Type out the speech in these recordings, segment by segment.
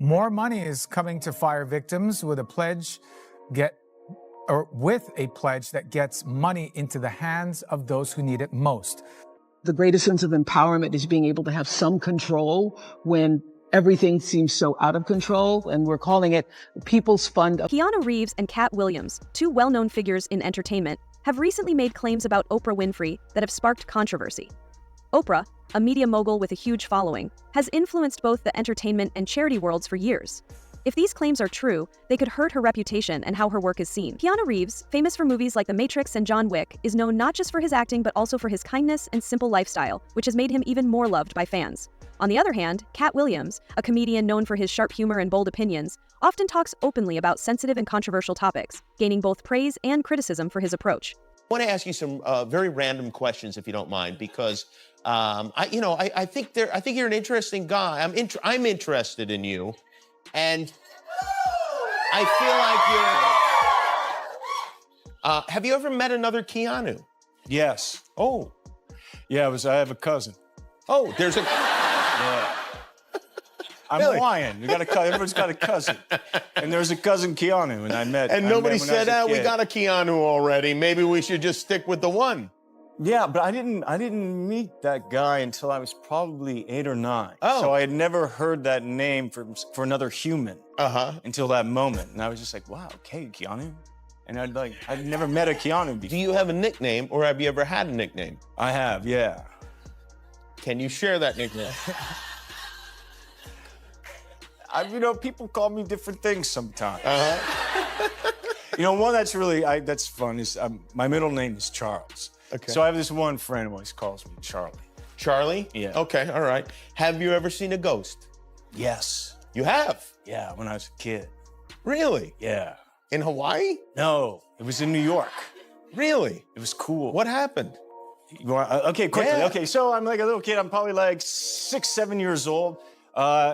More money is coming to fire victims with a pledge that gets money into the hands of those who need it most. The greatest sense of empowerment is being able to have some control when everything seems so out of control, and we're calling it the People's Fund. Keanu Reeves and Katt Williams, two well-known figures in entertainment, have recently made claims about Oprah Winfrey that have sparked controversy. Oprah, a media mogul with a huge following, has influenced both the entertainment and charity worlds for years. If these claims are true, they could hurt her reputation and how her work is seen. Keanu Reeves, famous for movies like The Matrix and John Wick, is known not just for his acting but also for his kindness and simple lifestyle, which has made him even more loved by fans. On the other hand, Katt Williams, a comedian known for his sharp humor and bold opinions, often talks openly about sensitive and controversial topics, gaining both praise and criticism for his approach. I want to ask you some very random questions, if you don't mind, because I think you're an interesting guy. I'm interested in you, and I feel like you're. Have you ever met another Keanu? Yes. Oh. Yeah, I have a cousin. Oh, there's a. Yeah. I'm Really? Hawaiian. Everyone's got a cousin. And there's a cousin Keanu, and I met. And nobody said, we kid. got a Keanu already. Maybe we should just stick with the one. Yeah, but I didn't meet that guy until I was probably 8 or 9. Oh. So I had never heard that name for another human until that moment. And I was just like, wow, okay, Keanu. And I'd never met a Keanu before. Do you have a nickname, or have you ever had a nickname? I have, yeah. Can you share that nickname? People call me different things sometimes. One that's fun is my middle name is Charles. Okay. So I have this one friend who always calls me Charlie. Charlie? Yeah. Okay, all right. Have you ever seen a ghost? Yes. You have? Yeah, when I was a kid. Really? Yeah. In Hawaii? No, it was in New York. Really? It was cool. What happened? Okay, quickly. Yeah. Okay, so I'm like a little kid. I'm probably like 6, 7 years old.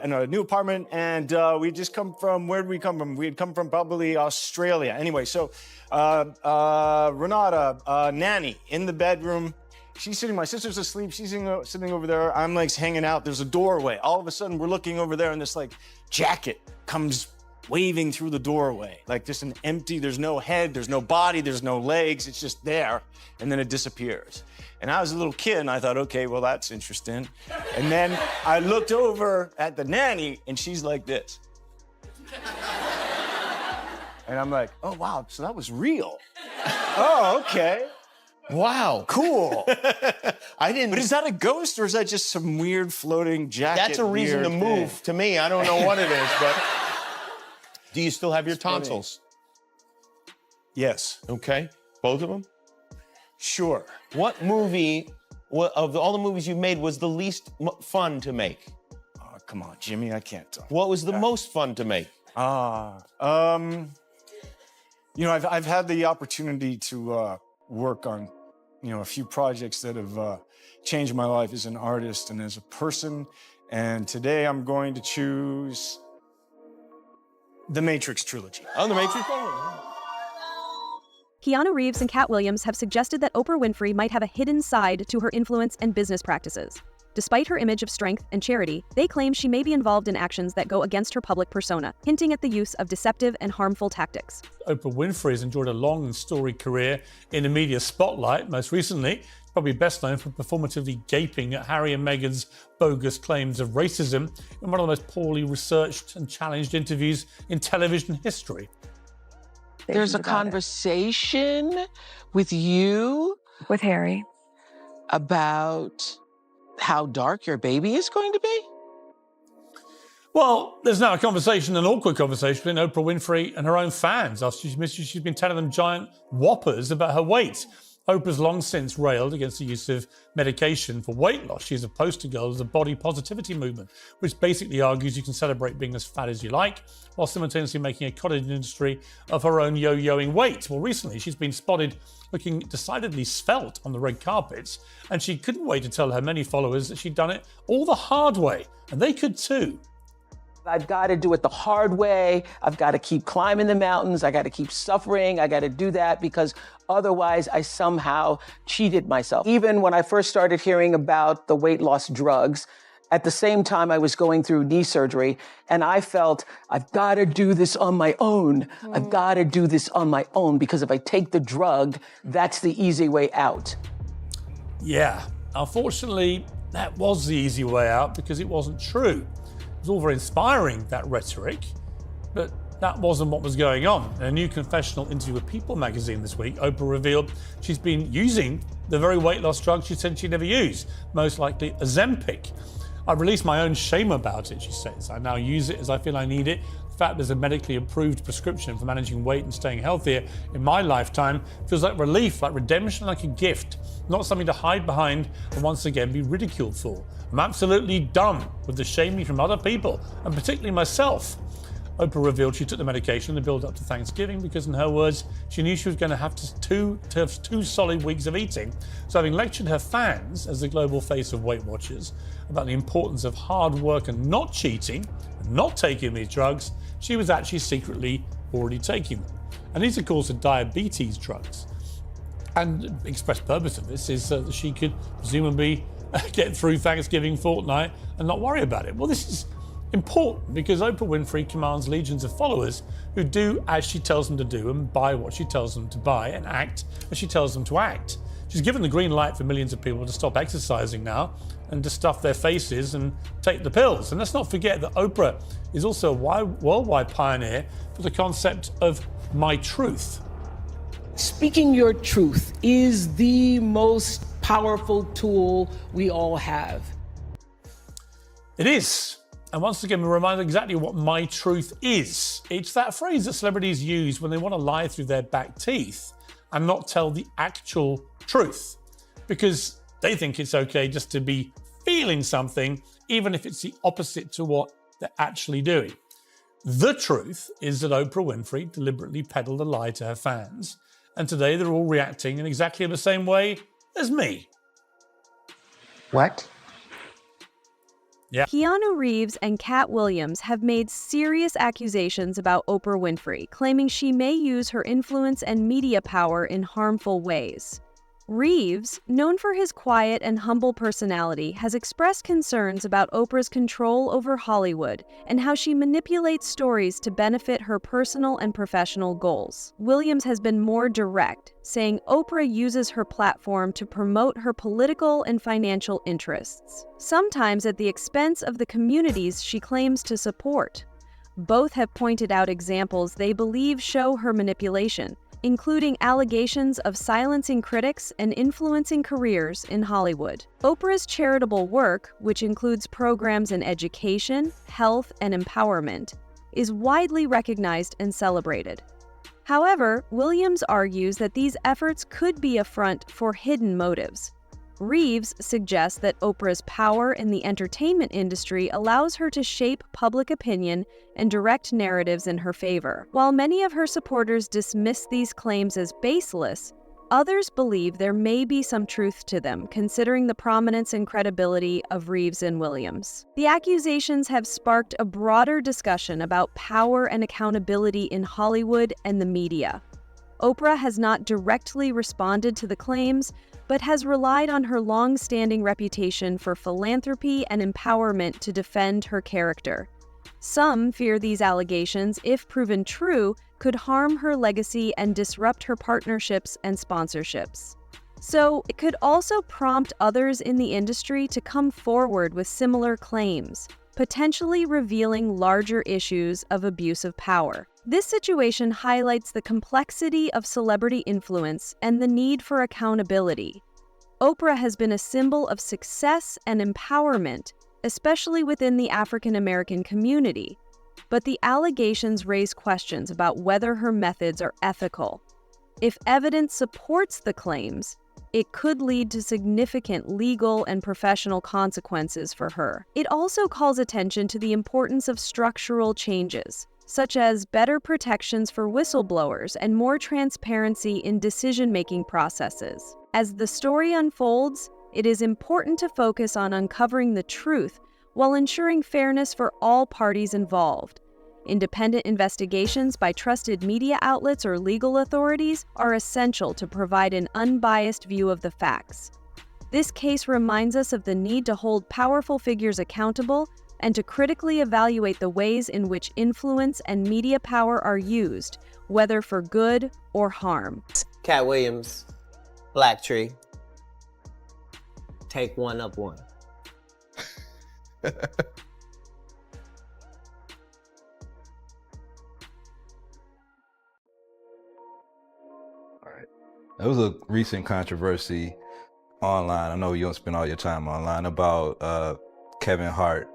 In a new apartment, and we just come from, where did we come from? We had come from probably Australia. Anyway, so Renata, nanny, in the bedroom. She's sitting, my sister's asleep, she's sitting over there. I'm like hanging out, there's a doorway. All of a sudden, we're looking over there, and this like jacket comes waving through the doorway. Like just an empty, there's no head, there's no body, there's no legs, it's just there, and then it disappears. And I was a little kid, and I thought, okay, well, that's interesting. And then I looked over at the nanny, and she's like this. And I'm like, oh, wow, so that was real. Oh, okay. Wow. Cool. I didn't. But is that a ghost, or is that just some weird floating jacket? That's a reason to move to me. I don't know what it is, but do you still have your tonsils? Yes. Okay. Both of them? Sure. What movie, of all the movies you made, was the least fun to make? Oh, come on, Jimmy, I can't talk. What was the most fun to make? I've had the opportunity to work on, a few projects that have changed my life as an artist and as a person. And today I'm going to choose the Matrix trilogy. Oh, the Matrix? Keanu Reeves and Katt Williams have suggested that Oprah Winfrey might have a hidden side to her influence and business practices. Despite her image of strength and charity, they claim she may be involved in actions that go against her public persona, hinting at the use of deceptive and harmful tactics. Oprah Winfrey has enjoyed a long and storied career in the media spotlight. Most recently, probably best known for performatively gaping at Harry and Meghan's bogus claims of racism in one of the most poorly researched and challenged interviews in television history. There's a conversation with you, with Harry, about how dark your baby is going to be? Well, there's now a conversation, an awkward conversation between Oprah Winfrey and her own fans after she's been telling them giant whoppers about her weight. Oprah's long since railed against the use of medication for weight loss. She's a poster girl of the body positivity movement, which basically argues you can celebrate being as fat as you like, while simultaneously making a cottage industry of her own yo-yoing weight. Well, recently she's been spotted looking decidedly svelte on the red carpets, and she couldn't wait to tell her many followers that she'd done it all the hard way, and they could too. I've got to do it the hard way. I've got to keep climbing the mountains. I got to keep suffering. I got to do that because otherwise I somehow cheated myself. Even when I first started hearing about the weight loss drugs, At the same time, I was going through knee surgery, and I felt, I've got to do this on my own. I've got to do this on my own, because if I take the drug, that's the easy way out. Yeah, unfortunately, that was the easy way out because it wasn't true. It was all very inspiring, that rhetoric, but that wasn't what was going on. In a new confessional interview with People magazine this week, Oprah revealed she's been using the very weight loss drug she said she'd never use, most likely Ozempic. I released my own shame about it, she says. I now use it as I feel I need it. The fact there's a medically approved prescription for managing weight and staying healthier in my lifetime feels like relief, like redemption, like a gift, not something to hide behind and once again be ridiculed for. I'm absolutely done with the shaming from other people, and particularly myself. Oprah revealed she took the medication in the build up to Thanksgiving because, in her words, she knew she was going to have two solid weeks of eating. So, having lectured her fans as the global face of Weight Watchers about the importance of hard work and not cheating, and not taking these drugs, she was actually secretly already taking them. And these, of course, are diabetes drugs. And the express purpose of this is that she could presumably get through Thanksgiving fortnight and not worry about it. Well, this is important because Oprah Winfrey commands legions of followers who do as she tells them to do and buy what she tells them to buy and act as she tells them to act. She's given the green light for millions of people to stop exercising now and to stuff their faces and take the pills. And let's not forget that Oprah is also a worldwide pioneer for the concept of my truth. Speaking your truth is the most powerful tool we all have. It is. And once again, we're reminded exactly what my truth is. It's that phrase that celebrities use when they want to lie through their back teeth and not tell the actual truth, because they think it's okay just to be feeling something, even if it's the opposite to what they're actually doing. The truth is that Oprah Winfrey deliberately peddled a lie to her fans, and today they're all reacting in exactly the same way as me. What? Yeah. Keanu Reeves and Katt Williams have made serious accusations about Oprah Winfrey, claiming she may use her influence and media power in harmful ways. Reeves, known for his quiet and humble personality, has expressed concerns about Oprah's control over Hollywood and how she manipulates stories to benefit her personal and professional goals. Williams has been more direct, saying Oprah uses her platform to promote her political and financial interests, sometimes at the expense of the communities she claims to support. Both have pointed out examples they believe show her manipulation, including allegations of silencing critics and influencing careers in Hollywood. Oprah's charitable work, which includes programs in education, health, and empowerment, is widely recognized and celebrated. However, Williams argues that these efforts could be a front for hidden motives. Reeves suggests that Oprah's power in the entertainment industry allows her to shape public opinion and direct narratives in her favor. While many of her supporters dismiss these claims as baseless, others believe there may be some truth to them, considering the prominence and credibility of Reeves and Williams. The accusations have sparked a broader discussion about power and accountability in Hollywood and the media. Oprah has not directly responded to the claims, but has relied on her long-standing reputation for philanthropy and empowerment to defend her character. Some fear these allegations, if proven true, could harm her legacy and disrupt her partnerships and sponsorships. So, it could also prompt others in the industry to come forward with similar claims, potentially revealing larger issues of abuse of power. This situation highlights the complexity of celebrity influence and the need for accountability. Oprah has been a symbol of success and empowerment, especially within the African American community, but the allegations raise questions about whether her methods are ethical. If evidence supports the claims, it could lead to significant legal and professional consequences for her. It also calls attention to the importance of structural changes, such as better protections for whistleblowers and more transparency in decision-making processes. As the story unfolds, it is important to focus on uncovering the truth while ensuring fairness for all parties involved. Independent investigations by trusted media outlets or legal authorities are essential to provide an unbiased view of the facts. This case reminds us of the need to hold powerful figures accountable and to critically evaluate the ways in which influence and media power are used, whether for good or harm. Katt Williams, Black Tree. Take one up one. There was a recent controversy online. I know you don't spend all your time online about Kevin Hart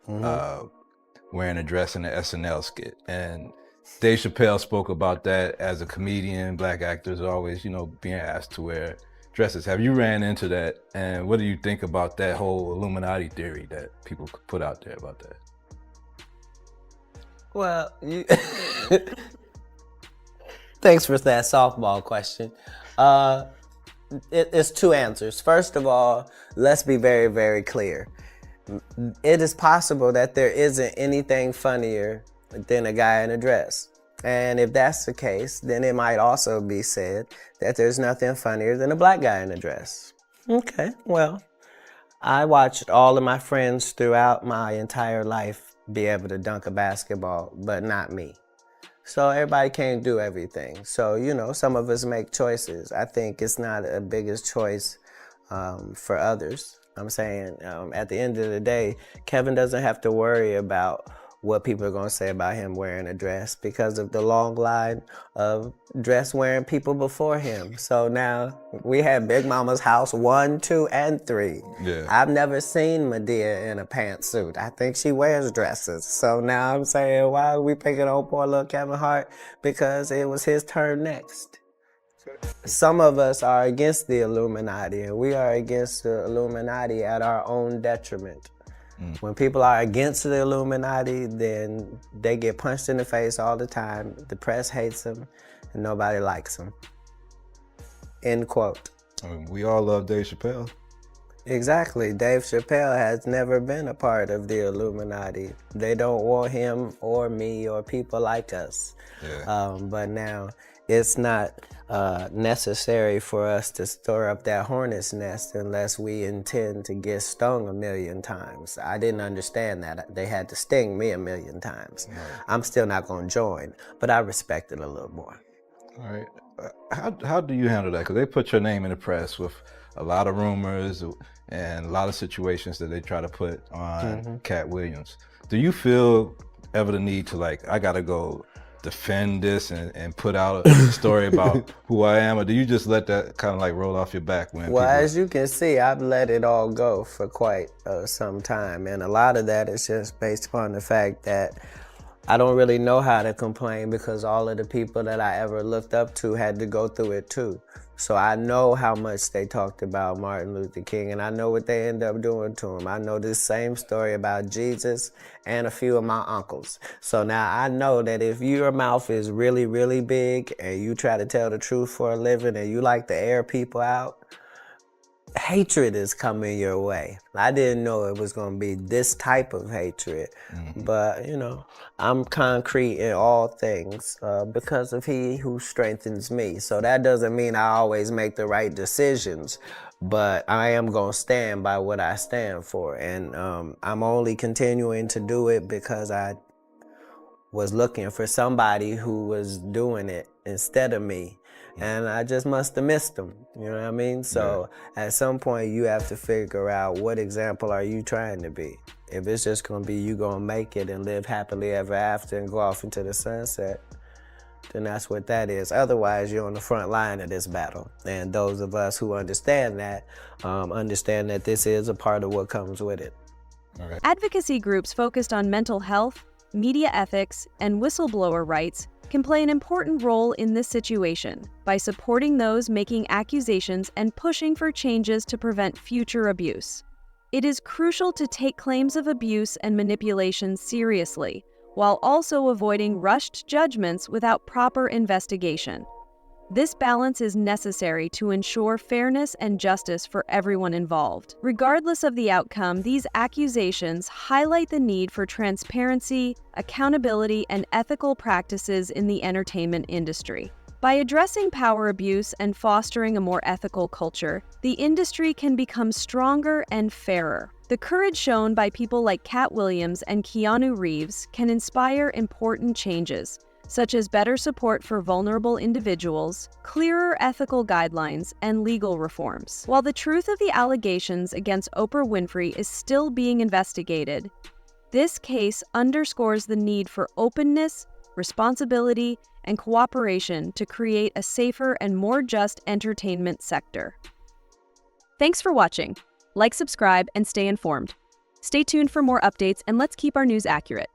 wearing a dress in the SNL skit. And Dave Chappelle spoke about that as a comedian. Black actors are always, being asked to wear dresses. Have you ran into that? And what do you think about that whole Illuminati theory that people put out there about that? Well, thanks for that softball question. It's two answers. First of all, let's be very, very clear. It is possible that there isn't anything funnier than a guy in a dress. And if that's the case, then it might also be said that there's nothing funnier than a black guy in a dress. Okay, well, I watched all of my friends throughout my entire life be able to dunk a basketball, but not me. So everybody can't do everything. So, some of us make choices. I think it's not a biggest choice for others. I'm saying at the end of the day, Kevin doesn't have to worry about what people are going to say about him wearing a dress because of the long line of dress-wearing people before him. So now we have Big Mama's house 1, 2, and 3. Yeah. I've never seen Medea in a pantsuit. I think she wears dresses. So now I'm saying, why are we picking on poor little Kevin Hart? Because it was his turn next. Some of us are against the Illuminati, and we are against the Illuminati at our own detriment. When people are against the Illuminati, then they get punched in the face all the time. The press hates them, and nobody likes them. End quote. I mean, we all love Dave Chappelle. Exactly. Dave Chappelle has never been a part of the Illuminati. They don't want him or me or people like us. Yeah. But now it's not necessary for us to stir up that hornet's nest unless we intend to get stung 1,000,000 times. I didn't understand that. They had to sting me 1,000,000 times. Right. I'm still not going to join, but I respect it a little more. All right. How do you handle that? Because they put your name in the press with a lot of rumors and a lot of situations that they try to put on Katt Williams. Do you feel ever the need to I gotta go defend this and put out a story about who I am, or do you just let that kind of roll off your back when Well, as you can see, I've let it all go for quite some time, and a lot of that is just based upon the fact that I don't really know how to complain because all of the people that I ever looked up to had to go through it too. So I know how much they talked about Martin Luther King, and I know what they end up doing to him. I know this same story about Jesus and a few of my uncles. So now I know that if your mouth is really, really big and you try to tell the truth for a living and you like to air people out, hatred is coming your way. I didn't know it was going to be this type of hatred, but I'm concrete in all things because of He who strengthens me. So that doesn't mean I always make the right decisions, but I am going to stand by what I stand for. And I'm only continuing to do it because I was looking for somebody who was doing it instead of me. And I just must have missed them, you know what I mean? So at some point you have to figure out what example are you trying to be. If it's just gonna be you gonna make it and live happily ever after and go off into the sunset, then that's what that is. Otherwise, you're on the front line of this battle. And those of us who understand that this is a part of what comes with it. All right. Advocacy groups focused on mental health, media ethics, and whistleblower rights can play an important role in this situation by supporting those making accusations and pushing for changes to prevent future abuse. It is crucial to take claims of abuse and manipulation seriously, while also avoiding rushed judgments without proper investigation. This balance is necessary to ensure fairness and justice for everyone involved. Regardless of the outcome, these accusations highlight the need for transparency, accountability, and ethical practices in the entertainment industry. By addressing power abuse and fostering a more ethical culture, the industry can become stronger and fairer. The courage shown by people like Katt Williams and Keanu Reeves can inspire important changes, such as better support for vulnerable individuals, clearer ethical guidelines, and legal reforms. While the truth of the allegations against Oprah Winfrey is still being investigated, this case underscores the need for openness, responsibility, and cooperation to create a safer and more just entertainment sector. Thanks for watching. Like, subscribe, and stay informed. Stay tuned for more updates, and let's keep our news accurate.